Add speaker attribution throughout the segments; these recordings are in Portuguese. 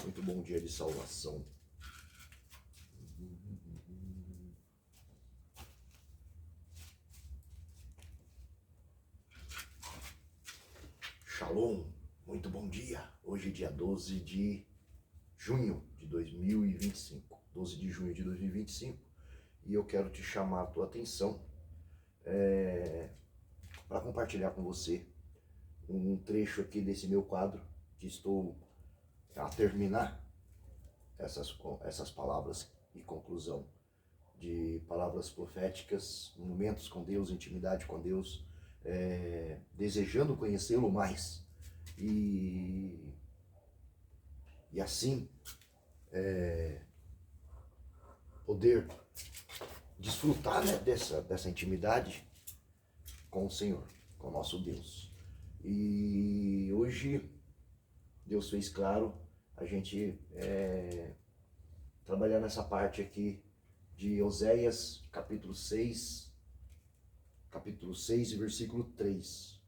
Speaker 1: Muito bom dia de salvação. Shalom, muito bom dia. Hoje é dia 12 de junho de 2025. 12 de junho de 2025. E eu quero te chamar a tua atenção para compartilhar com você um trecho aqui desse meu quadro que estou a terminar essas palavras e conclusão de palavras proféticas, momentos com Deus, intimidade com Deus, desejando conhecê-lo mais e assim poder desfrutar, né, dessa intimidade com o Senhor, com o nosso Deus. E hoje Deus fez claro a gente trabalhar nessa parte aqui de Oséias, capítulo 6 e versículo 3.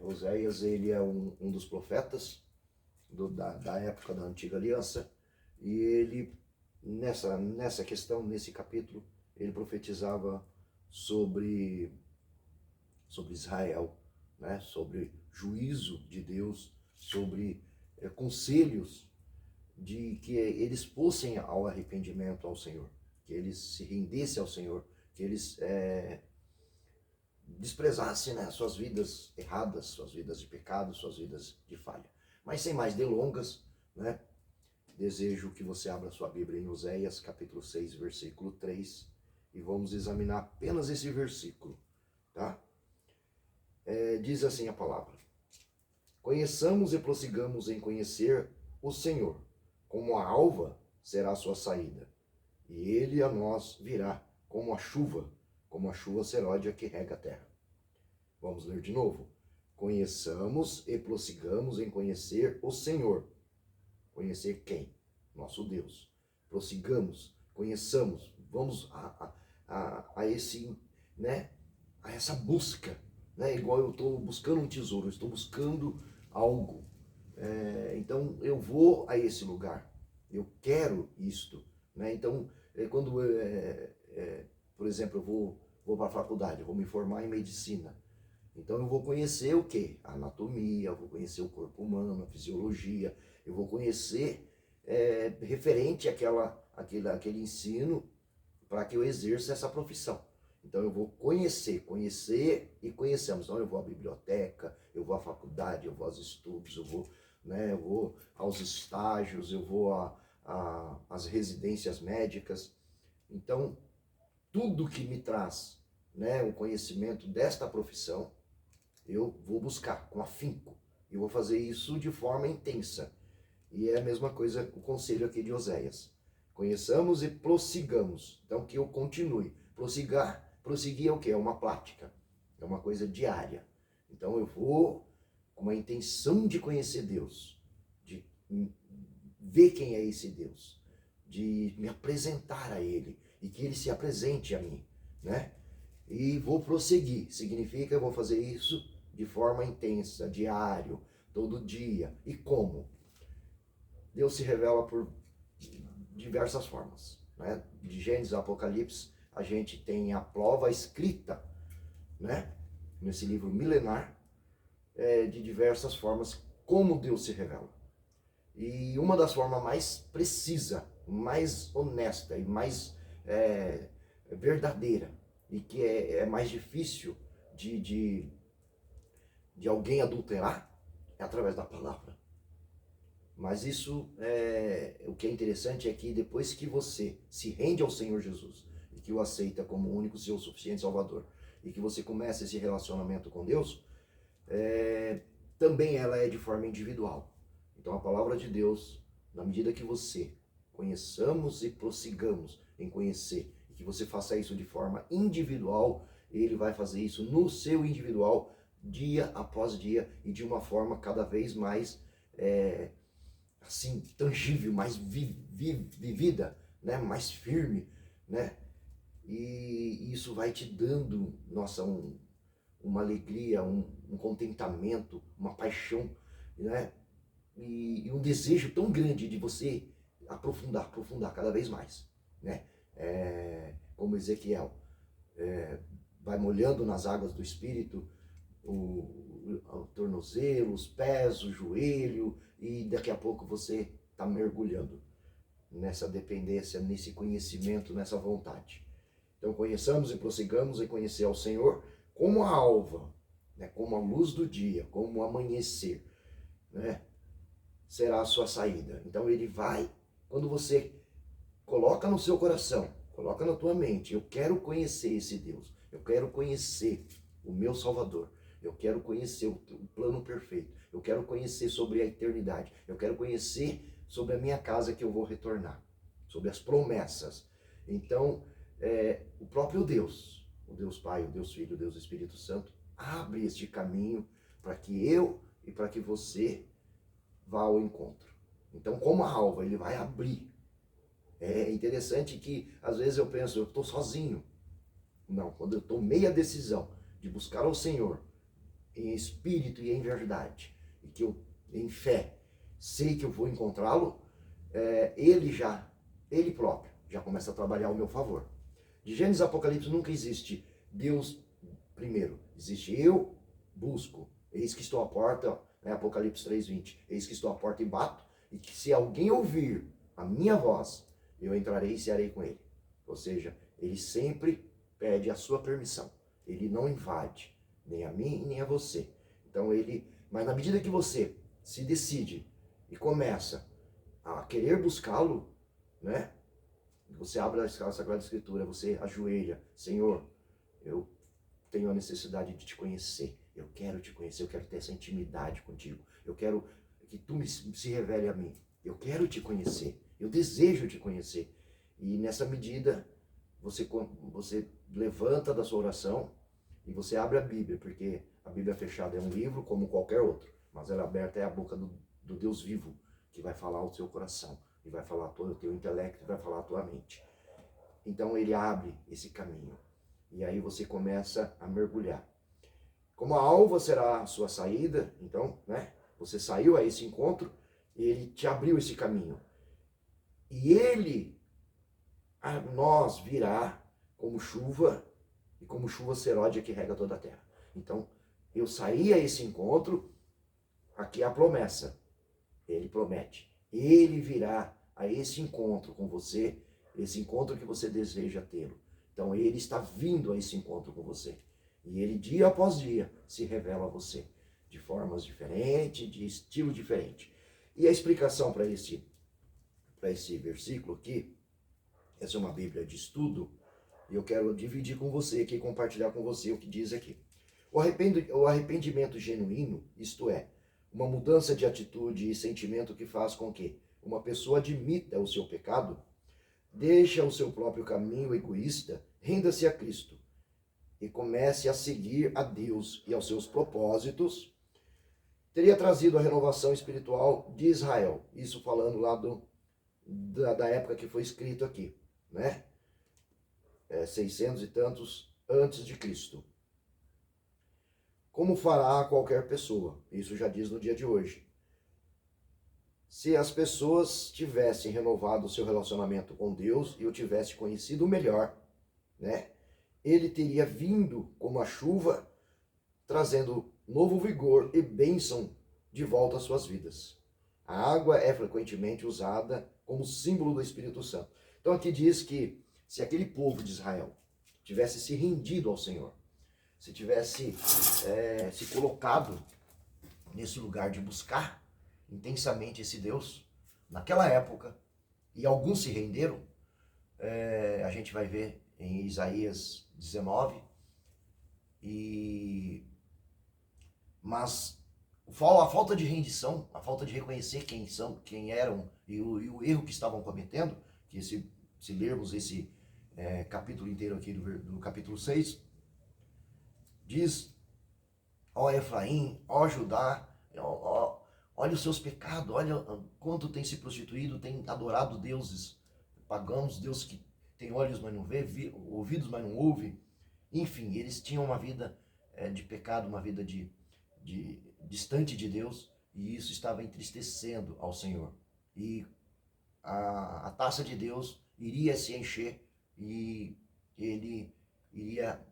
Speaker 1: Oséias, ele é um dos profetas da época da Antiga Aliança, e ele, nessa questão, nesse capítulo, ele profetizava sobre Israel, né? Sobre juízo de Deus, sobre conselhos de que eles fossem ao arrependimento ao Senhor, que eles se rendessem ao Senhor, que eles desprezassem, né, suas vidas erradas, suas vidas de pecado, suas vidas de falha. Mas sem mais delongas, né, desejo que você abra sua Bíblia em Oséias, capítulo 6, versículo 3, e vamos examinar apenas esse versículo, tá? Diz assim a palavra: conheçamos e prossigamos em conhecer o Senhor, como a alva será a sua saída, e ele a nós virá como a chuva seródia que rega a terra. Vamos ler de novo. Conheçamos e prossigamos em conhecer o Senhor. Conhecer quem? Nosso Deus. Prossigamos, conheçamos, vamos a esse, né, a essa busca, né? Igual eu estou buscando um tesouro, eu estou buscando algo. Então eu vou a esse lugar, eu quero isto, né? Então quando por exemplo, eu vou para a faculdade, eu vou me formar em medicina, então eu vou conhecer o quê? A anatomia, eu vou conhecer o corpo humano, a fisiologia, eu vou conhecer referente àquele ensino para que eu exerça essa profissão. Então eu vou conhecer e conhecemos. Então eu vou à biblioteca, eu vou à faculdade, eu vou aos estudos, eu vou aos estágios, eu vou às residências médicas. Então tudo que me traz, né, o conhecimento desta profissão, eu vou buscar com afinco. E vou fazer isso de forma intensa. E é a mesma coisa o conselho aqui de Oséias. Conheçamos e prossigamos. Então que eu continue. Prosseguir é o quê? É uma prática. É uma coisa diária. Então eu vou com uma intenção de conhecer Deus, de ver quem é esse Deus, de me apresentar a Ele e que Ele se apresente a mim, né? E vou prosseguir. Significa eu vou fazer isso de forma intensa, diário, todo dia. E como? Deus se revela por diversas formas, né? De Gênesis a Apocalipse, a gente tem a prova escrita, né, nesse livro milenar, de diversas formas como Deus se revela. E uma das formas mais precisa, mais honesta e mais verdadeira, e que é mais difícil de alguém adulterar, é através da palavra. Mas isso, o que é interessante é que depois que você se rende ao Senhor Jesus e que o aceita como o único seu suficiente Salvador, e que você começa esse relacionamento com Deus, também ela é de forma individual. Então a palavra de Deus, na medida que você conheçamos e prossigamos em conhecer, e que você faça isso de forma individual, Ele vai fazer isso no seu individual, dia após dia, e de uma forma cada vez mais assim, tangível, mais vivida, né? Mais firme, né? E isso vai te dando, nossa, uma alegria, um contentamento, uma paixão, né? E um desejo tão grande de você aprofundar cada vez mais, né? Como Ezequiel, vai molhando nas águas do Espírito o tornozelo, os pés, o joelho, e daqui a pouco você está mergulhando nessa dependência, nesse conhecimento, nessa vontade. Então conheçamos e prossigamos em conhecer ao Senhor como a alva, né? Como a luz do dia, como o amanhecer, né? Será a sua saída. Então ele vai, quando você coloca no seu coração, coloca na tua mente, eu quero conhecer esse Deus, eu quero conhecer o meu Salvador, eu quero conhecer o plano perfeito, eu quero conhecer sobre a eternidade, eu quero conhecer sobre a minha casa que eu vou retornar, sobre as promessas. Então, o próprio Deus, o Deus Pai, o Deus Filho, o Deus Espírito Santo, abre este caminho para que eu e para que você vá ao encontro. Então, como a alva, ele vai abrir. É interessante que, às vezes, eu penso, eu estou sozinho. Não, quando eu tomei a decisão de buscar ao Senhor, em espírito e em verdade, e que eu, em fé, sei que eu vou encontrá-lo, ele próprio, já começa a trabalhar ao meu favor. De Gênesis a Apocalipse nunca existe Deus primeiro. Existe eu busco. Eis que estou à porta, né? Apocalipse 3:20. Eis que estou à porta e bato, e que se alguém ouvir a minha voz, eu entrarei e cearei com ele. Ou seja, ele sempre pede a sua permissão. Ele não invade, nem a mim, nem a você. Então mas na medida que você se decide e começa a querer buscá-lo, né? Você abre a Sagrada Escritura, você ajoelha, Senhor, eu tenho a necessidade de te conhecer, eu quero te conhecer, eu quero ter essa intimidade contigo, eu quero que tu se revele a mim, eu quero te conhecer, eu desejo te conhecer. E nessa medida, você levanta da sua oração e você abre a Bíblia, porque a Bíblia fechada é um livro como qualquer outro, mas ela aberta é a boca do Deus vivo, que vai falar ao seu coração, e vai falar todo o teu intelecto, e vai falar a tua mente. Então ele abre esse caminho, e aí você começa a mergulhar. Como a alva será a sua saída, então, né? Você saiu a esse encontro, ele te abriu esse caminho. E ele a nós virá como chuva, e como chuva seródia que rega toda a terra. Então, eu saí a esse encontro, aqui é a promessa. Ele promete. Ele virá a esse encontro com você, esse encontro que você deseja tê-lo. Então, ele está vindo a esse encontro com você. E ele, dia após dia, se revela a você, de formas diferentes, de estilo diferente. E a explicação para esse versículo aqui, essa é uma Bíblia de estudo, e eu quero dividir com você aqui, compartilhar com você o que diz aqui. O arrependimento genuíno, isto é, uma mudança de atitude e sentimento que faz com que uma pessoa admita o seu pecado, deixa o seu próprio caminho egoísta, renda-se a Cristo e comece a seguir a Deus e aos seus propósitos, teria trazido a renovação espiritual de Israel. Isso falando lá da época que foi escrito aqui, né? 600 e tantos antes de Cristo. Como fará qualquer pessoa? Isso já diz no dia de hoje. Se as pessoas tivessem renovado o seu relacionamento com Deus e o tivessem conhecido melhor, né? Ele teria vindo como a chuva, trazendo novo vigor e bênção de volta às suas vidas. A água é frequentemente usada como símbolo do Espírito Santo. Então aqui diz que se aquele povo de Israel tivesse se rendido ao Senhor, se tivesse se colocado nesse lugar de buscar intensamente esse Deus, naquela época, e alguns se renderam, a gente vai ver em Isaías 19, mas a falta de rendição, a falta de reconhecer quem eram e o erro que estavam cometendo, que se lermos esse capítulo inteiro aqui do capítulo 6, diz: ó Efraim, ó Judá, olha os seus pecados, olha quanto tem se prostituído, tem adorado deuses pagãos, Deus que tem olhos, mas não vê, ouvidos, mas não ouve. Enfim, eles tinham uma vida de pecado, uma vida de distante de Deus, e isso estava entristecendo ao Senhor. E a taça de Deus iria se encher e ele iria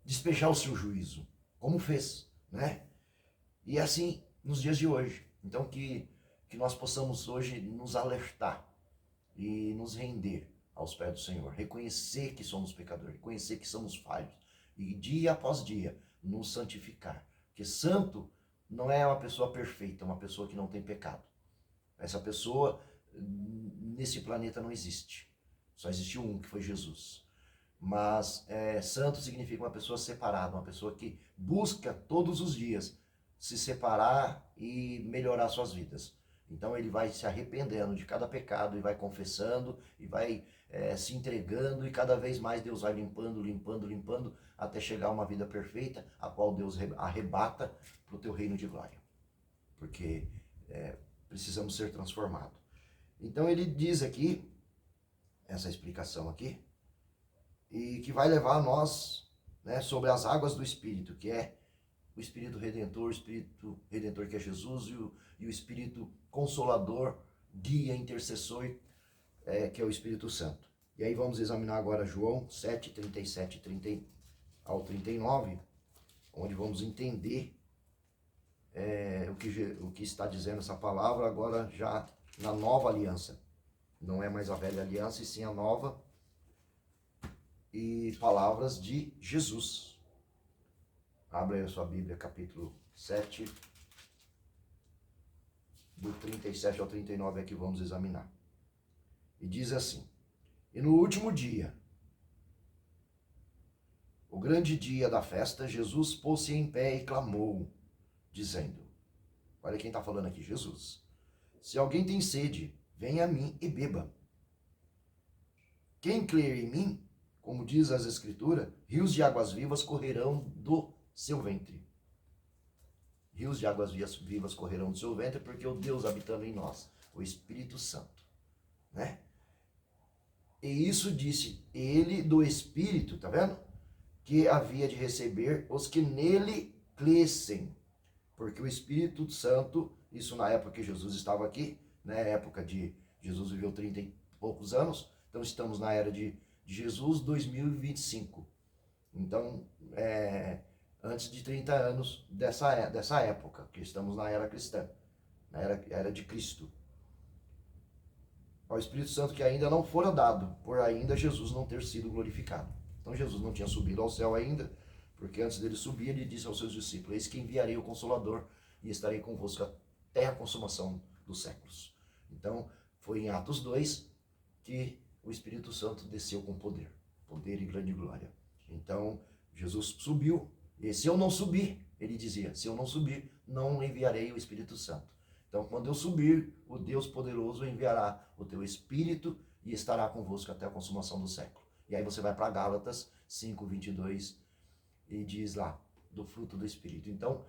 Speaker 1: despejar o seu juízo, como fez, né? E assim nos dias de hoje. Então que nós possamos hoje nos alertar e nos render aos pés do Senhor, reconhecer que somos pecadores, reconhecer que somos falhos e dia após dia nos santificar. Porque santo não é uma pessoa perfeita, é uma pessoa que não tem pecado. Essa pessoa nesse planeta não existe. Só existiu um, que foi Jesus. Mas santo significa uma pessoa separada, uma pessoa que busca todos os dias se separar e melhorar suas vidas. Então ele vai se arrependendo de cada pecado e vai confessando e vai se entregando, e cada vez mais Deus vai limpando, limpando, limpando, até chegar a uma vida perfeita, a qual Deus arrebata para o teu reino de glória. Porque precisamos ser transformados. Então ele diz aqui, essa explicação aqui, e que vai levar a nós, né, sobre as águas do Espírito, que é o Espírito Redentor que é Jesus, e o Espírito Consolador, guia, intercessor, que é o Espírito Santo. E aí vamos examinar agora João 7, 37 ao 39, onde vamos entender o que está dizendo essa palavra agora já na nova aliança. Não é mais a velha aliança, e sim a nova, e palavras de Jesus. Abra aí a sua Bíblia, capítulo 7, do 37 ao 39 é que vamos examinar. E diz assim: e no último dia, o grande dia da festa, Jesus pôs-se em pé e clamou, dizendo, olha quem está falando aqui, Jesus, se alguém tem sede, venha a mim e beba. Quem crer em mim, como diz as Escrituras, rios de águas vivas correrão do seu ventre. Rios de águas vivas correrão do seu ventre, porque o Deus habitando em nós, o Espírito Santo, né? E isso disse ele do Espírito, tá vendo? Que havia de receber os que nele crescem. Porque o Espírito Santo, isso na época que Jesus estava aqui, né? Época de Jesus viveu 30 e poucos anos, então estamos na era de Jesus 2025. Então, antes de 30 anos dessa época, que estamos na era cristã, na era de Cristo. Ao Espírito Santo que ainda não fora dado, por ainda Jesus não ter sido glorificado. Então Jesus não tinha subido ao céu ainda, porque antes dele subir, ele disse aos seus discípulos, eis que enviarei o Consolador e estarei convosco até a consumação dos séculos. Então, foi em Atos 2 que o Espírito Santo desceu com poder e grande glória. Então, Jesus subiu, e se eu não subir, ele dizia, se eu não subir, não enviarei o Espírito Santo. Então, quando eu subir, o Deus poderoso enviará o teu Espírito e estará convosco até a consumação do século. E aí você vai para Gálatas 5, 22 e diz lá, do fruto do Espírito. Então,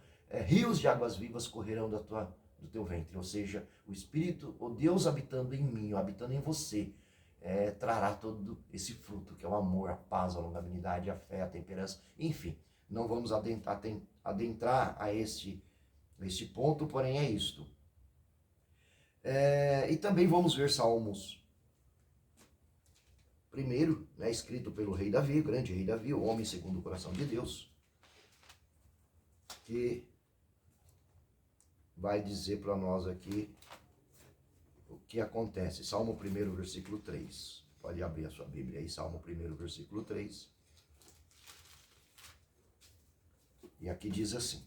Speaker 1: rios de águas vivas correrão do teu ventre, ou seja, o Espírito, o Deus habitando em mim, habitando em você, trará todo esse fruto, que é o amor, a paz, a longanimidade, a fé, a temperança, enfim. Não vamos adentrar a este ponto, porém é isto. E também vamos ver Salmos. Primeiro, né, escrito pelo rei Davi, o grande rei Davi, o homem segundo o coração de Deus, que vai dizer para nós aqui o que acontece. Salmo 1, versículo 3. Pode abrir a sua Bíblia aí, Salmo 1, versículo 3. E aqui diz assim.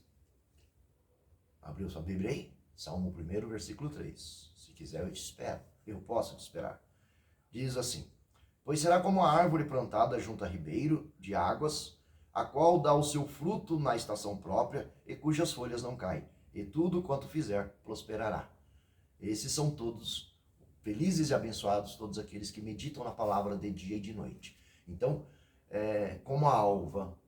Speaker 1: Abriu sua Bíblia aí? Salmo 1, versículo 3. Se quiser, eu te espero. Eu posso te esperar. Diz assim: pois será como a árvore plantada junto a ribeiro de águas, a qual dá o seu fruto na estação própria, e cujas folhas não caem, e tudo quanto fizer prosperará. Esses são todos felizes e abençoados, todos aqueles que meditam na palavra de dia e de noite. Então, como a alva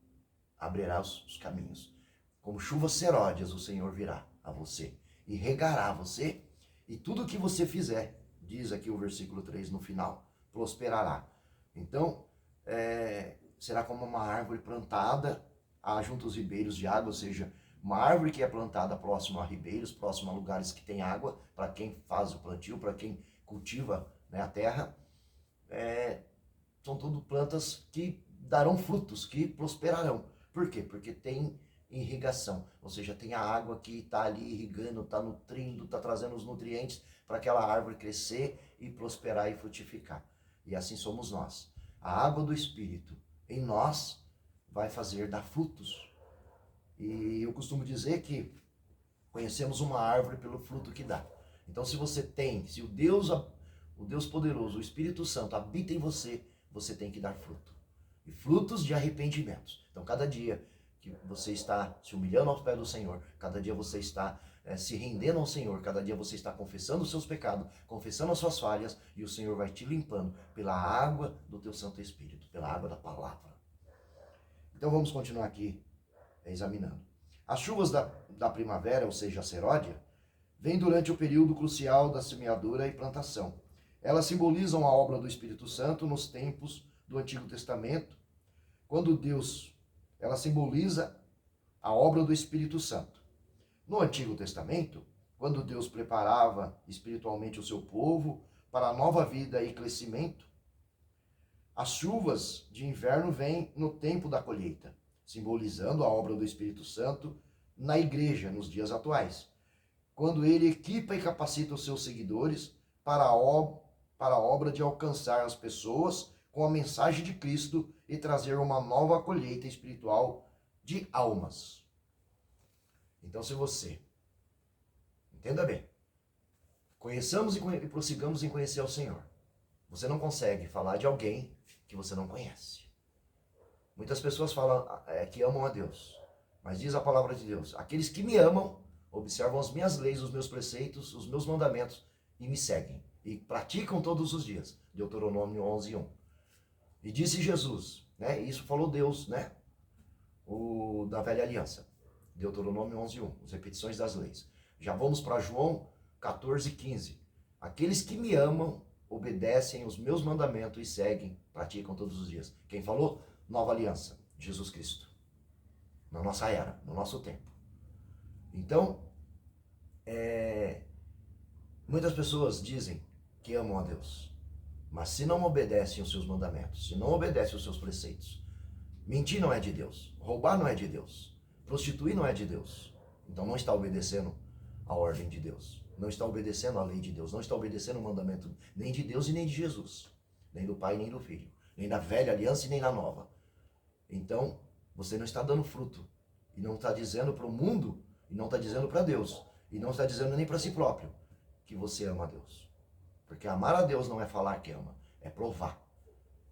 Speaker 1: abrirá os caminhos, como chuvas seródias o Senhor virá a você e regará você, e tudo que você fizer, diz aqui o versículo 3 no final, prosperará. Então, será como uma árvore plantada há junto aos ribeiros de água, ou seja, uma árvore que é plantada próximo a ribeiros, próximo a lugares que tem água, para quem faz o plantio, para quem cultiva, né, a terra, são tudo plantas que darão frutos, que prosperarão. Por quê? Porque tem irrigação, ou seja, tem a água que está ali irrigando, está nutrindo, está trazendo os nutrientes para aquela árvore crescer e prosperar e frutificar. E assim somos nós. A água do Espírito em nós vai fazer dar frutos. E eu costumo dizer que conhecemos uma árvore pelo fruto que dá. Então, se você tem, se o Deus poderoso, o Espírito Santo habita em você, você tem que dar fruto. E frutos de arrependimentos. Então, cada dia que você está se humilhando aos pés do Senhor, cada dia você está se rendendo ao Senhor, cada dia você está confessando os seus pecados, confessando as suas falhas, e o Senhor vai te limpando pela água do teu Santo Espírito, pela água da palavra. Então vamos continuar aqui examinando. As chuvas da primavera, ou seja, a seródia, vêm durante o período crucial da semeadura e plantação. Elas simbolizam a obra do Espírito Santo nos tempos do Antigo Testamento, ela simboliza a obra do Espírito Santo. No Antigo Testamento, quando Deus preparava espiritualmente o seu povo para a nova vida e crescimento, as chuvas de inverno vêm no tempo da colheita, simbolizando a obra do Espírito Santo na igreja nos dias atuais, quando ele equipa e capacita os seus seguidores para a obra de alcançar as pessoas com a mensagem de Cristo e trazer uma nova colheita espiritual de almas. Então, se você, entenda bem, conheçamos e prossigamos em conhecer ao Senhor, você não consegue falar de alguém que você não conhece. Muitas pessoas falam que amam a Deus, mas diz a palavra de Deus: aqueles que me amam observam as minhas leis, os meus preceitos, os meus mandamentos e me seguem e praticam todos os dias. Deuteronômio 11:1. E disse Jesus, né? Isso falou Deus, né? Da velha aliança. Deuteronômio 11:1, as repetições das leis. Já vamos para João 14:15. Aqueles que me amam obedecem os meus mandamentos e seguem, praticam todos os dias. Quem falou? Nova aliança, Jesus Cristo. Na nossa era, no nosso tempo. Então, muitas pessoas dizem que amam a Deus, mas se não obedecem os seus mandamentos, se não obedecem os seus preceitos, mentir não é de Deus, roubar não é de Deus, prostituir não é de Deus, então não está obedecendo a ordem de Deus, não está obedecendo a lei de Deus, não está obedecendo o mandamento nem de Deus e nem de Jesus, nem do Pai nem do Filho, nem da velha aliança e nem da nova. Então, você não está dando fruto, e não está dizendo para o mundo, e não está dizendo para Deus, e não está dizendo nem para si próprio, que você ama a Deus. Porque amar a Deus não é falar que ama, é provar,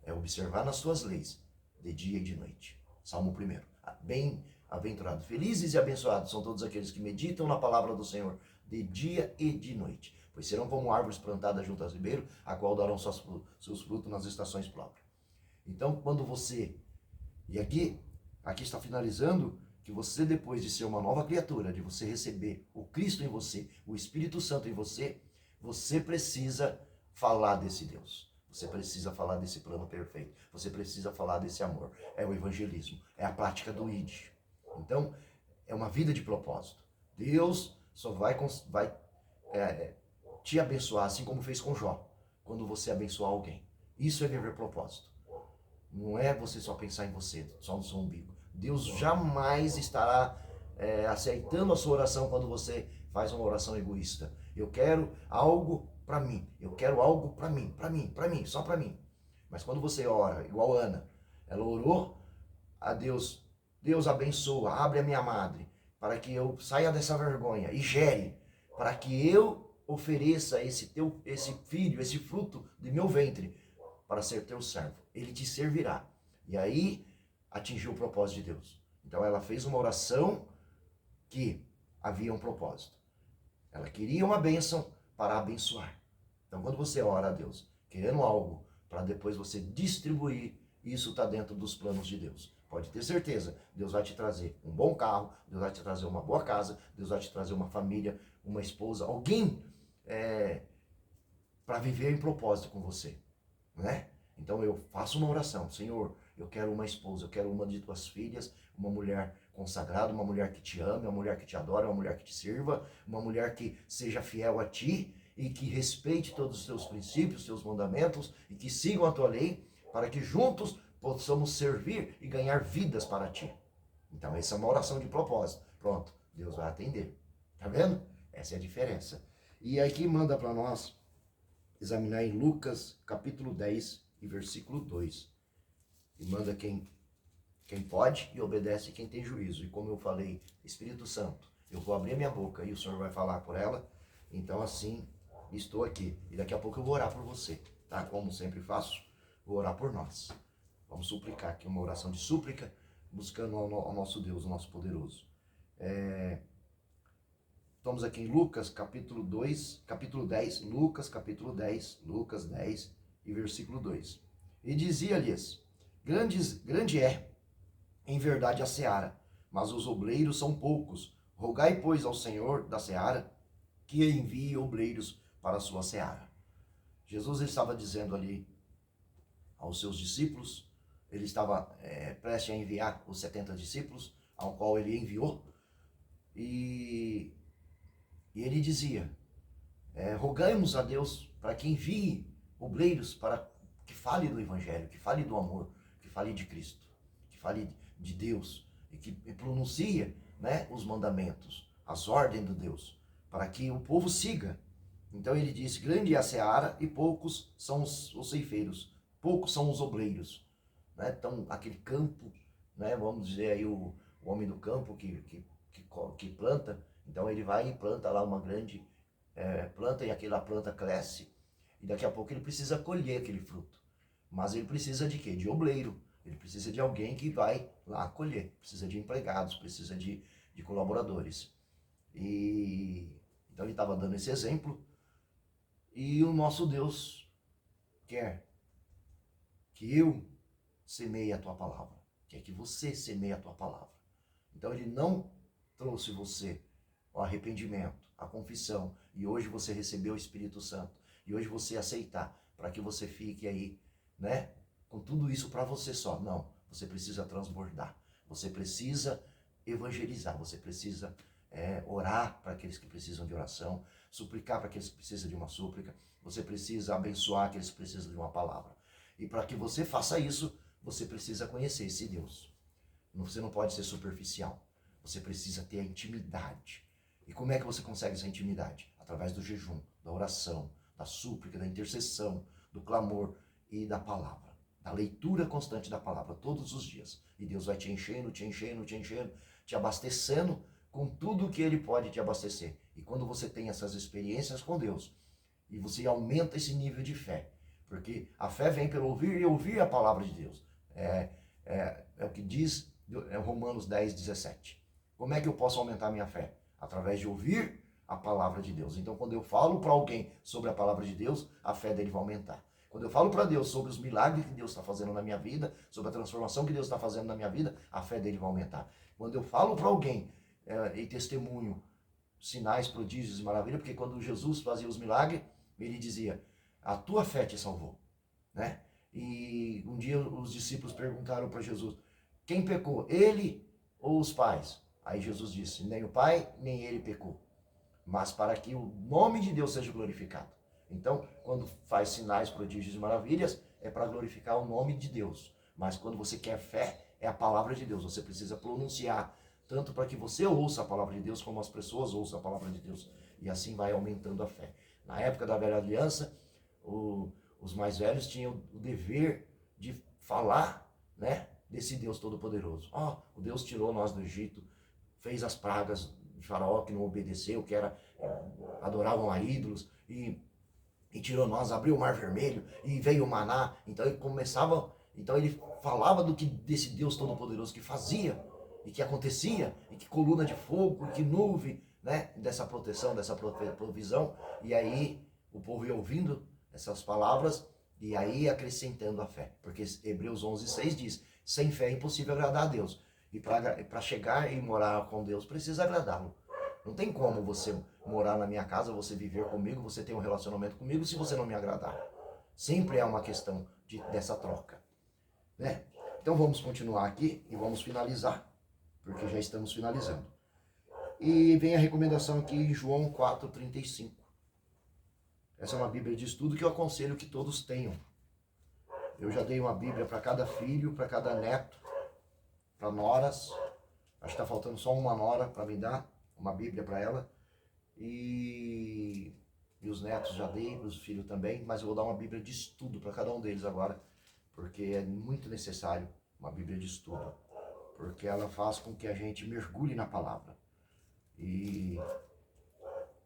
Speaker 1: é observar nas suas leis, de dia e de noite. Salmo 1. Bem-aventurado, felizes e abençoados são todos aqueles que meditam na palavra do Senhor, de dia e de noite. Pois serão como árvores plantadas junto aos ribeiros, a qual darão seus frutos nas estações próprias. Então, quando você... E aqui está finalizando que você, depois de ser uma nova criatura, de você receber o Cristo em você, o Espírito Santo em você, você precisa falar desse Deus. Você precisa falar desse plano perfeito. Você precisa falar desse amor. É o evangelismo. É a prática do ID. Então, é uma vida de propósito. Deus só vai te abençoar, assim como fez com Jó, quando você abençoar alguém. Isso é viver propósito. Não é você só pensar em você, só no seu umbigo. Deus jamais estará aceitando a sua oração quando você faz uma oração egoísta. Eu quero algo para mim, eu quero algo para mim, só para mim. Mas quando você ora, igual Ana, ela orou a Deus, Deus abençoa, abre a minha madre, para que eu saia dessa vergonha e gere, para que eu ofereça esse filho, esse fruto de meu ventre, para ser teu servo. Ele te servirá. E aí atingiu o propósito de Deus. Então ela fez uma oração que havia um propósito. Ela queria uma bênção para abençoar. Então quando você ora a Deus, querendo algo para depois você distribuir, isso está dentro dos planos de Deus. Pode ter certeza, Deus vai te trazer um bom carro, Deus vai te trazer uma boa casa, Deus vai te trazer uma família, uma esposa, alguém para viver em propósito com você, né? Então eu faço uma oração: Senhor, eu quero uma esposa, eu quero uma de tuas filhas uma mulher consagrada, uma mulher que te ame, uma mulher que te adora, uma mulher que te sirva, uma mulher que seja fiel a ti e que respeite todos os teus princípios, teus mandamentos e que sigam a tua lei, para que juntos possamos servir e ganhar vidas para ti. Então essa é uma oração de propósito. Pronto, Deus vai atender. Tá vendo? Essa é a diferença. E aqui manda para nós examinar em Lucas capítulo 10 e versículo 2. E manda quem pode e obedece quem tem juízo. E como eu falei, Espírito Santo, eu vou abrir minha boca e o Senhor vai falar por ela. Então assim, estou aqui. E daqui a pouco eu vou orar por você, tá? Como sempre faço, vou orar por nós. Vamos suplicar aqui, uma oração de súplica, buscando ao nosso Deus, o nosso poderoso. Estamos aqui em Lucas capítulo 10, Lucas 10 e versículo 2. E dizia-lhes, grande é, em verdade, a seara, mas os obreiros são poucos. Rogai, pois, ao Senhor da seara, que envie obreiros para a sua seara. Jesus estava dizendo ali aos seus discípulos, ele estava prestes a enviar os 70 discípulos, ao qual ele enviou, e ele dizia, rogamos a Deus para que envie obreiros para que fale do Evangelho, que fale do amor, que fale de Cristo, que fale de Deus, e que pronuncie, né, os mandamentos, as ordens de Deus, para que o povo siga. Então ele disse, grande é a seara e poucos são os ceifeiros, poucos são os obreiros. Né? Então aquele campo, né, vamos dizer aí o homem do campo que planta, então ele vai e planta lá uma grande planta, e aquela planta cresce, e daqui a pouco ele precisa colher aquele fruto. Mas ele precisa de quê? De obreiro. Ele precisa de alguém que vai lá colher. Precisa de empregados, precisa de colaboradores. E então ele estava dando esse exemplo. E o nosso Deus quer que eu semeie a tua palavra. Quer que você semeie a tua palavra. Então ele não trouxe você o arrependimento, a confissão, e hoje você recebeu o Espírito Santo, e hoje você aceitar, para que você fique aí, né, com tudo isso para você só. Não, você precisa transbordar, você precisa evangelizar, você precisa orar para aqueles que precisam de oração, suplicar para aqueles que precisam de uma súplica, você precisa abençoar aqueles que precisam de uma palavra. E para que você faça isso, você precisa conhecer esse Deus. Você não pode ser superficial, você precisa ter a intimidade. E como é que você consegue essa intimidade? Através do jejum, da oração, da súplica, da intercessão, do clamor e da palavra. Da leitura constante da palavra, todos os dias. E Deus vai te enchendo, te enchendo, te enchendo, te abastecendo com tudo que Ele pode te abastecer. E quando você tem essas experiências com Deus, e você aumenta esse nível de fé, porque a fé vem pelo ouvir e ouvir a palavra de Deus. É o que diz Romanos 10, 17. Como é que eu posso aumentar a minha fé? Através de ouvir a palavra de Deus. Então, quando eu falo para alguém sobre a palavra de Deus, a fé dele vai aumentar. Quando eu falo para Deus sobre os milagres que Deus está fazendo na minha vida, sobre a transformação que Deus está fazendo na minha vida, a fé dele vai aumentar. Quando eu falo para alguém e testemunho sinais, prodígios e maravilhas, porque quando Jesus fazia os milagres, ele dizia, a tua fé te salvou. Né? E um dia os discípulos perguntaram para Jesus, quem pecou, ele ou os pais? Aí Jesus disse, nem o pai, nem ele pecou, mas para que o nome de Deus seja glorificado. Então, quando faz sinais, prodígios e maravilhas, é para glorificar o nome de Deus. Mas quando você quer fé, é a palavra de Deus. Você precisa pronunciar, tanto para que você ouça a palavra de Deus, como as pessoas ouçam a palavra de Deus. E assim vai aumentando a fé. Na época da velha aliança, os mais velhos tinham o dever de falar, né, desse Deus todo-poderoso. O Deus tirou nós do Egito, fez as pragas de Faraó que não obedeceu, que adoravam a ídolos, e tirou nós, abriu o Mar Vermelho, e veio o maná. Então ele falava desse Deus todo-poderoso que fazia, e que acontecia, e que coluna de fogo, e que nuvem, né, dessa proteção, dessa provisão. E aí o povo ia ouvindo essas palavras, e aí acrescentando a fé. Porque Hebreus 11:6 diz, sem fé é impossível agradar a Deus. E para chegar e morar com Deus, precisa agradá-lo. Não tem como você morar na minha casa, você viver comigo, você ter um relacionamento comigo, se você não me agradar. Sempre é uma questão dessa troca. Né? Então vamos continuar aqui e vamos finalizar. porque já estamos finalizando. E vem a recomendação aqui em João 4,35. Essa é uma Bíblia de estudo que eu aconselho que todos tenham. Eu já dei uma Bíblia para cada filho, para cada neto, para noras. Acho que está faltando só uma nora para me dar uma Bíblia para ela. E os netos já dei, os filhos também, mas eu vou dar uma Bíblia de estudo para cada um deles agora, porque é muito necessário uma Bíblia de estudo, porque ela faz com que a gente mergulhe na palavra. E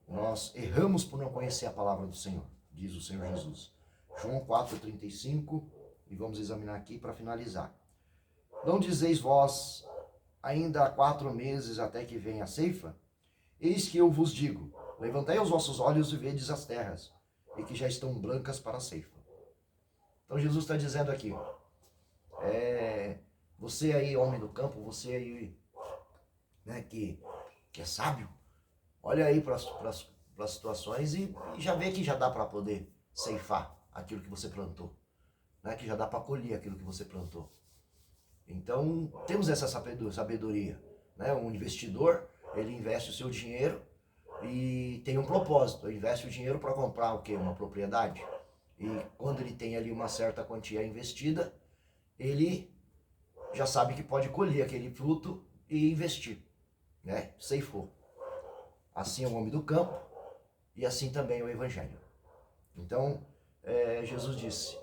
Speaker 1: nós erramos por não conhecer a palavra do Senhor, diz o Senhor Jesus. João 4,35, e vamos examinar aqui para finalizar. Não dizeis vós, ainda há 4 meses até que venha a ceifa? Eis que eu vos digo, levantai os vossos olhos e vedes as terras, e que já estão brancas para a ceifa. Então Jesus está dizendo aqui, você aí, homem do campo, você aí, né, que é sábio, olha aí para as situações e já vê que já dá para poder ceifar aquilo que você plantou, né, que já dá para colher aquilo que você plantou. Então, temos essa sabedoria, né? Um investidor, ele investe o seu dinheiro e tem um propósito, ele investe o dinheiro para comprar o quê? Uma propriedade. E quando ele tem ali uma certa quantia investida, ele já sabe que pode colher aquele fruto e investir, né? Ceifou. Assim é o homem do campo e assim também é o evangelho. Então, Jesus disse,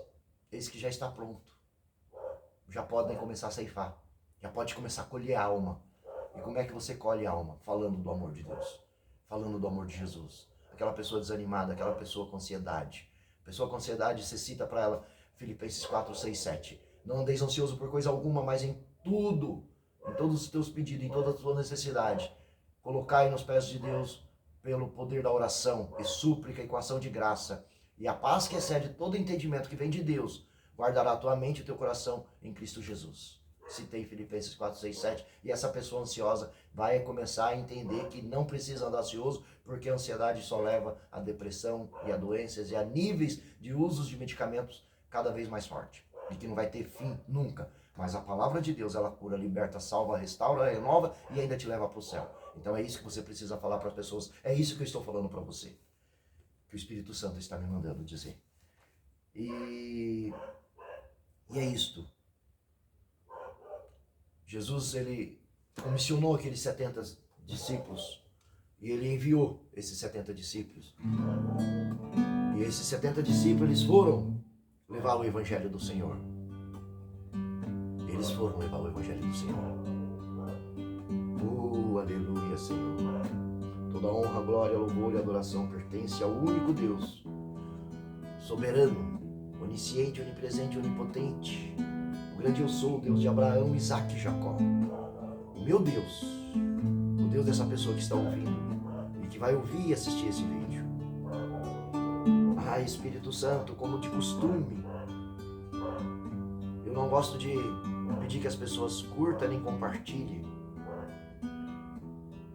Speaker 1: eis que já está pronto. Já podem começar a ceifar, já pode começar a colher a alma. E como é que você colhe a alma? Falando do amor de Deus, falando do amor de Jesus. Aquela pessoa desanimada, aquela pessoa com ansiedade. Pessoa com ansiedade, você cita para ela Filipenses 4, 6, 7. Não andeis ansioso por coisa alguma, mas em tudo, em todos os teus pedidos, em toda a tua necessidade, colocai nos pés de Deus pelo poder da oração e súplica e com ação de graça. E a paz que excede todo entendimento que vem de Deus, guardará a tua mente e o teu coração em Cristo Jesus. Citei Filipenses 4, 6, 7. E essa pessoa ansiosa vai começar a entender que não precisa andar ansioso, porque a ansiedade só leva à depressão e a doenças e a níveis de usos de medicamentos cada vez mais forte. E que não vai ter fim nunca. Mas a palavra de Deus, ela cura, liberta, salva, restaura, renova e ainda te leva para o céu. Então é isso que você precisa falar para as pessoas. É isso que eu estou falando para você. Que o Espírito Santo está me mandando dizer. E é isto. Jesus, ele comissionou aqueles 70 discípulos e ele enviou esses 70 discípulos. E esses 70 discípulos, eles foram levar o evangelho do Senhor. Eles foram levar o evangelho do Senhor. Aleluia, Senhor. Toda honra, glória, louvor e adoração pertence ao único Deus, soberano, onisciente, onipresente, onipotente, o grande eu sou, o Deus de Abraão, Isaac e Jacó. O meu Deus, o Deus dessa pessoa que está ouvindo e que vai ouvir e assistir esse vídeo. Ah, Espírito Santo, como de costume, eu não gosto de pedir que as pessoas curtam nem compartilhem,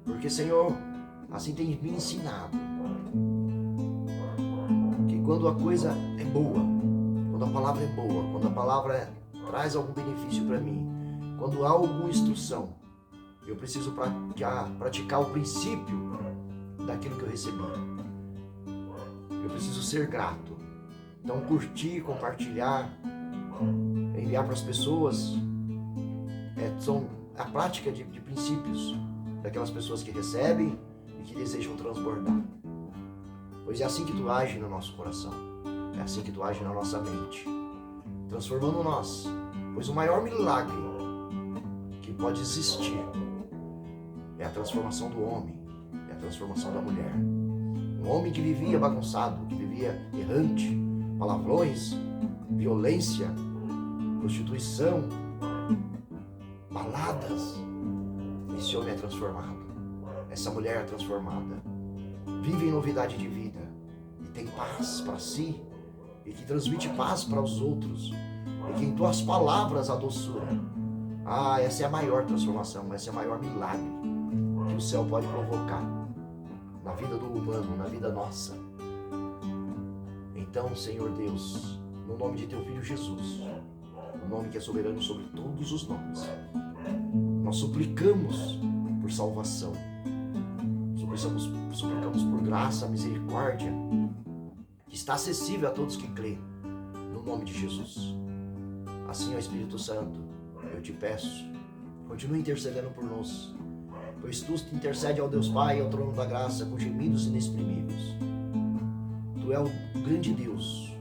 Speaker 1: porque, Senhor, assim tem me ensinado que quando a coisa é boa, quando a palavra é boa, quando a palavra traz algum benefício para mim, quando há alguma instrução, eu preciso praticar o princípio daquilo que eu recebi. Eu preciso ser grato. Então, curtir, compartilhar, enviar para as pessoas, são a prática de princípios daquelas pessoas que recebem e que desejam transbordar. Pois é assim que tu age no nosso coração, é assim que tu age na nossa mente, transformando nós. Pois o maior milagre que pode existir é a transformação do homem, é a transformação da mulher. Um homem que vivia bagunçado, que vivia errante, palavrões, violência, prostituição, baladas. Esse homem é transformado, essa mulher é transformada, vive em novidade de vida e tem paz para si e que transmite paz para os outros e que em tuas palavras a doçura. Ah, essa é a maior transformação, esse é o maior milagre que o céu pode provocar na vida do humano, na vida nossa. Então, Senhor Deus, no nome de teu Filho Jesus, o nome que é soberano sobre todos os nomes, Nós suplicamos por salvação. Suplicamos por graça, misericórdia, que está acessível a todos que creem, no nome de Jesus. Assim, ó Espírito Santo, eu te peço, continue intercedendo por nós, pois tu intercede ao Deus Pai, ao trono da graça, com gemidos inexprimíveis. Tu é o grande Deus,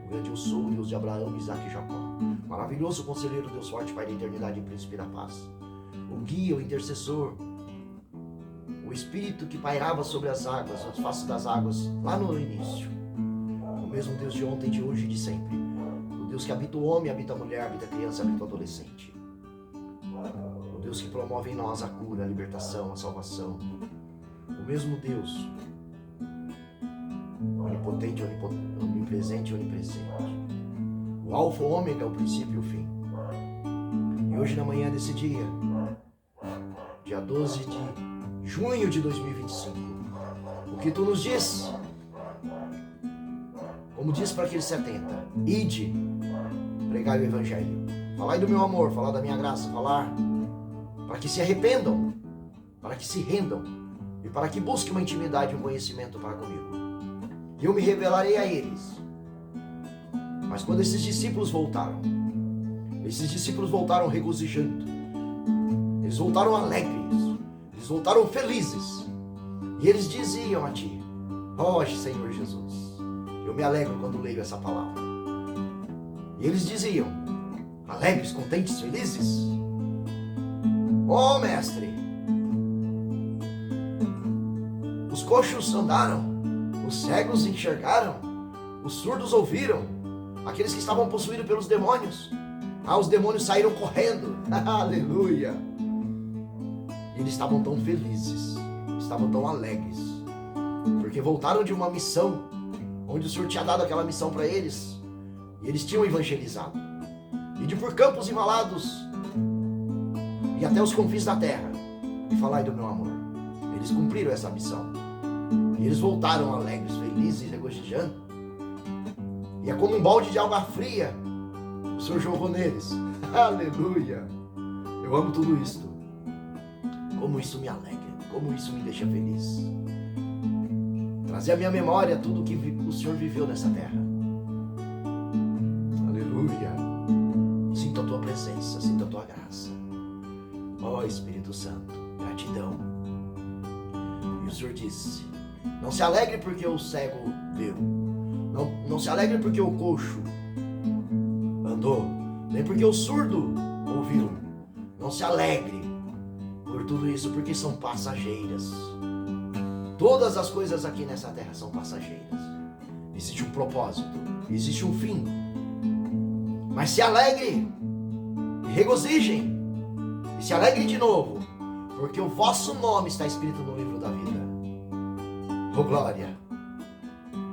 Speaker 1: o grande eu sou, o Deus de Abraão, Isaac e Jacó. Maravilhoso conselheiro, Deus forte, Pai da eternidade e príncipe da paz. O guia, o intercessor, o Espírito que pairava sobre as águas, as faces das águas, lá no início. O mesmo Deus de ontem, de hoje e de sempre. O Deus que habita o homem, habita a mulher, habita a criança, habita o adolescente. O Deus que promove em nós a cura, a libertação, a salvação. O mesmo Deus, onipotente, onipresente e onipresente. O alfa, o ômega, o princípio e o fim. E hoje na manhã desse dia, dia 12 de junho de 2025, o que tu nos diz? Como diz para aqueles 70, ide, pregai o evangelho, falai do meu amor, falar da minha graça, falar para que se arrependam, para que se rendam e para que busquem uma intimidade, um conhecimento para comigo. E eu me revelarei a eles. Mas quando esses discípulos voltaram regozijando, eles voltaram alegres, eles voltaram felizes, e eles diziam a ti: ó Senhor Jesus, eu me alegro quando leio essa palavra. E eles diziam, alegres, contentes, felizes: ó Mestre, os coxos andaram, os cegos enxergaram, os surdos ouviram, aqueles que estavam possuídos pelos demônios, os demônios saíram correndo, aleluia. E eles estavam tão felizes, estavam tão alegres, porque voltaram de uma missão, onde o Senhor tinha dado aquela missão para eles, e eles tinham evangelizado, e de por campos e valados, e até os confins da terra, e falai do meu amor. Eles cumpriram essa missão, e eles voltaram alegres, felizes, regozijando. E é como um balde de água fria, o Senhor jogou neles, aleluia. Eu amo tudo isto, como isso me alegra, como isso me deixa feliz. Trazer à minha memória tudo que o Senhor viveu nessa terra, aleluia. Sinto a tua presença, sinto a tua graça, ó Espírito Santo, gratidão. E o Senhor disse: não se alegre porque o cego viu, não se alegre porque o coxo andou, nem porque o surdo ouviu. Não se alegre por tudo isso, porque são passageiras. Todas as coisas aqui nessa terra são passageiras. Existe um propósito, existe um fim. Mas se alegre, regozijem, e se alegre de novo, porque o vosso nome está escrito no livro da vida. Oh glória!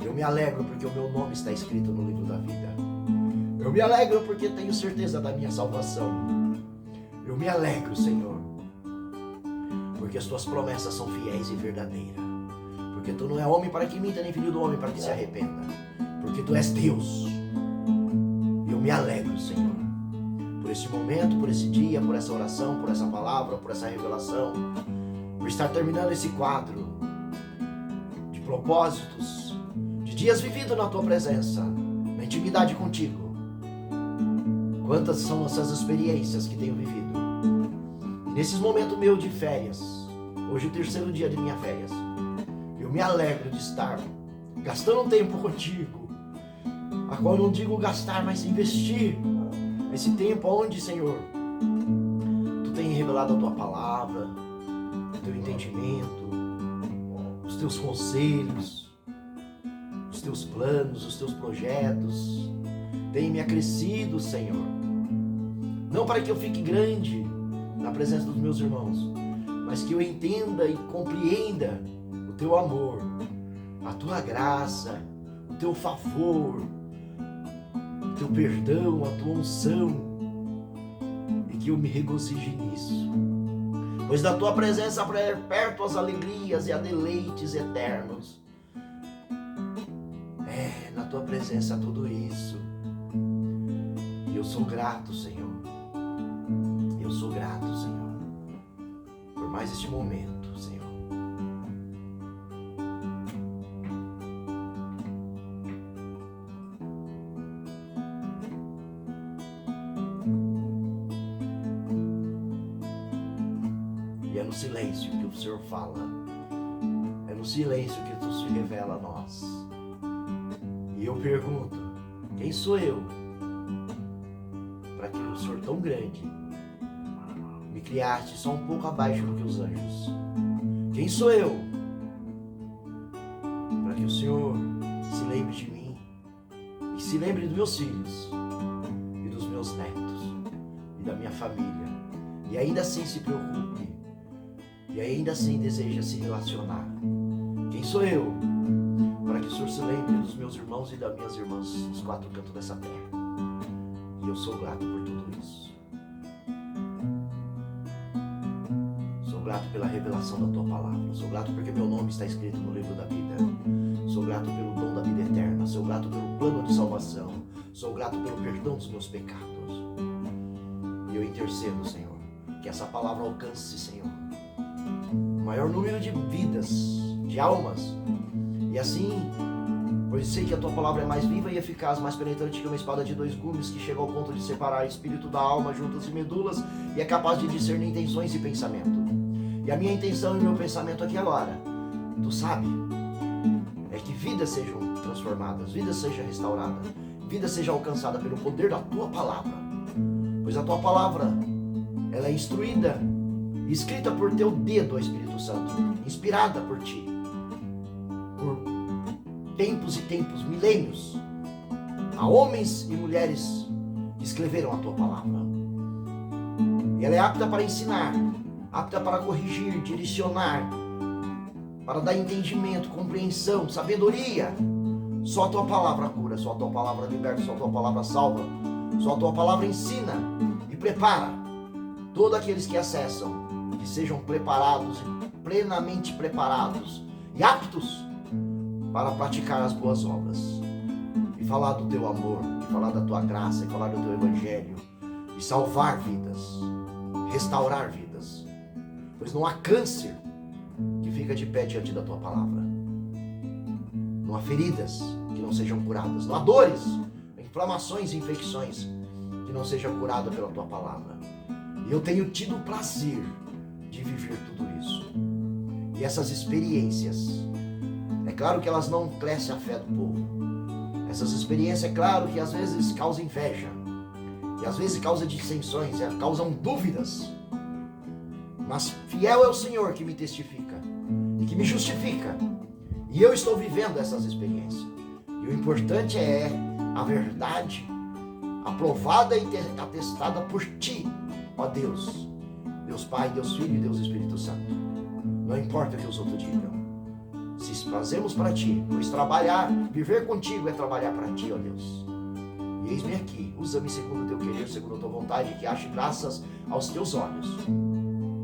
Speaker 1: Eu me alegro porque o meu nome está escrito no livro da vida. Eu me alegro porque tenho certeza da minha salvação. Eu me alegro, Senhor, porque as tuas promessas são fiéis e verdadeiras. Porque tu não é homem para que minta, nem filho do homem para que se arrependa. Porque tu és Deus. Eu me alegro, Senhor, por esse momento, por esse dia, por essa oração, por essa palavra, por essa revelação, por estar terminando esse quadro de propósitos, de dias vividos na tua presença, na intimidade contigo. Quantas são essas experiências que tenho vivido. E nesses momentos meus de férias, hoje é o terceiro dia de minhas férias, eu me alegro de estar gastando um tempo contigo, a qual eu não digo gastar, mas investir esse tempo onde, Senhor, tu tem revelado a tua palavra, o teu entendimento, os teus conselhos, os teus planos, os teus projetos. Tem me acrescido, Senhor, não para que eu fique grande na presença dos meus irmãos, mas que eu entenda e compreenda o teu amor, a tua graça, o teu favor, o teu perdão, a tua unção, e que eu me regozije nisso, pois da tua presença perto as alegrias e a deleites eternos. Na tua presença tudo isso. E eu sou grato, Senhor. Eu sou grato, Senhor. mais este momento, Senhor. E é no silêncio que o Senhor fala. É no silêncio que tu se revela a nós. E eu pergunto, quem sou eu para que o Senhor tão grande me criaste só um pouco abaixo do que os anjos? Quem sou eu para que o Senhor se lembre de mim e se lembre dos meus filhos e dos meus netos e da minha família, e ainda assim se preocupe e ainda assim deseja se relacionar? Quem sou eu para que o Senhor se lembre dos meus irmãos e das minhas irmãs nos quatro cantos dessa terra? E eu sou grato por tudo isso. Sou grato pela revelação da Tua palavra. Sou grato porque meu nome está escrito no livro da vida. Sou grato pelo dom da vida eterna. Sou grato pelo plano de salvação. Sou grato pelo perdão dos meus pecados. E eu intercedo, Senhor, que essa palavra alcance, Senhor, o maior número de vidas, de almas. E assim, pois sei que a Tua palavra é mais viva e eficaz, mais penetrante que uma espada de dois gumes, que chega ao ponto de separar espírito da alma, juntas e medulas, e é capaz de discernir intenções e pensamento. E a minha intenção e o meu pensamento aqui agora, Tu sabe, é que vidas sejam transformadas, vidas sejam restauradas, vidas sejam alcançadas pelo poder da Tua palavra. Pois a Tua palavra, ela é instruída, escrita por Teu dedo, ó Espírito Santo, inspirada por Ti, por tempos e tempos, milênios, a homens e mulheres que escreveram a Tua palavra. E ela é apta para ensinar, apta para corrigir, direcionar, para dar entendimento, compreensão, sabedoria. Só a Tua palavra cura, só a Tua palavra liberta, só a Tua palavra salva, só a Tua palavra ensina e prepara todos aqueles que acessam, que sejam preparados, plenamente preparados e aptos para praticar as boas obras, e falar do Teu amor, e falar da Tua graça, e falar do Teu evangelho, e salvar vidas, restaurar vidas, pois não há câncer que fica de pé diante da Tua palavra, não há feridas que não sejam curadas, não há dores, inflamações e infecções que não sejam curadas pela Tua palavra. E eu tenho tido o prazer de viver tudo isso, e essas experiências, é claro que elas não crescem a fé do povo. Essas experiências, é claro que às vezes causam inveja, e às vezes causam dissensões, causam dúvidas. Mas fiel é o Senhor que me testifica e que me justifica. E eu estou vivendo essas experiências. E o importante é a verdade aprovada e atestada por Ti, ó Deus. Deus Pai, Deus Filho e Deus Espírito Santo. Não importa o que os outros digam. Se fazemos para Ti, pois trabalhar, viver contigo é trabalhar para Ti, ó Deus. E eis-me aqui, usa-me segundo o Teu querer, segundo a Tua vontade, que ache graças aos Teus olhos.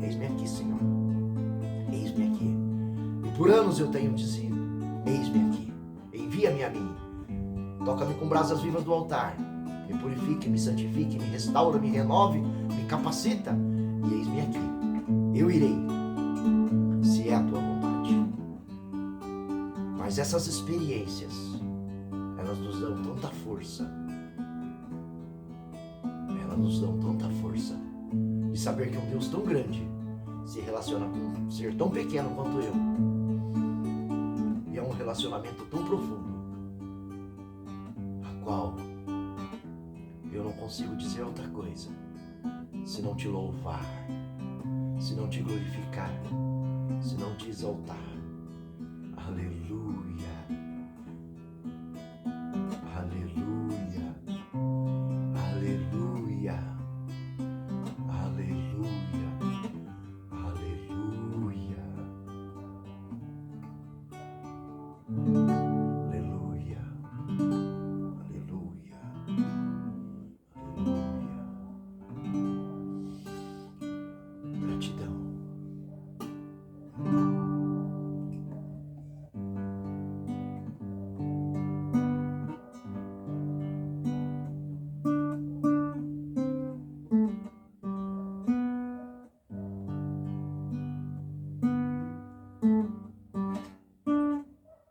Speaker 1: Eis-me aqui, Senhor. Eis-me aqui. E por anos eu tenho dizido, eis-me aqui. Envia-me a mim. Toca-me com brasas vivas do altar. Me purifique, me santifique, me restaura, me renove, me capacita. E eis-me aqui. Eu irei, se é a Tua vontade. Mas essas experiências, elas nos dão tanta força. Elas nos dão tanta força de saber que um Deus tão grande se relaciona com um ser tão pequeno quanto eu. E é um relacionamento tão profundo, a qual eu não consigo dizer outra coisa se não Te louvar, se não Te glorificar, se não Te exaltar. Aleluia.